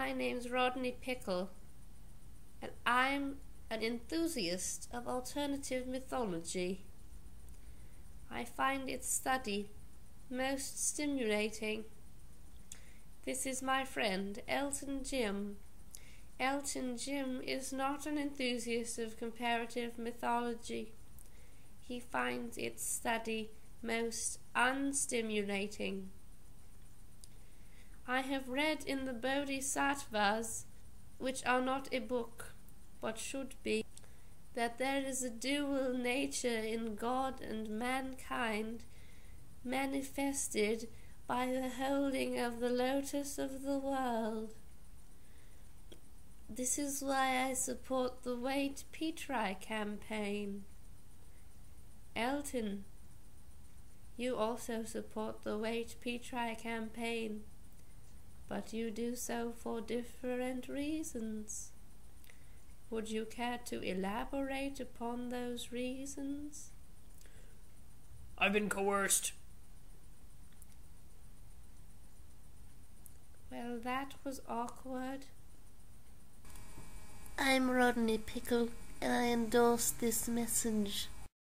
My name's Rodney Pickle, and I'm an enthusiast of alternative mythology. I find its study most stimulating. This is my friend, Elton Jim. Elton Jim is not an enthusiast of comparative mythology. He finds its study most unstimulating. I have read in the Bodhisattvas, which are not a book, but should be, that there is a dual nature in God and mankind, manifested by the holding of the lotus of the world. This is why I support the Wait Petri campaign. Elton, you also support the Wait Petri campaign, but you do so for different reasons. Would you care to elaborate upon those reasons? I've been coerced. Well, that was awkward. I'm Rodney Pickle, and I endorse this message.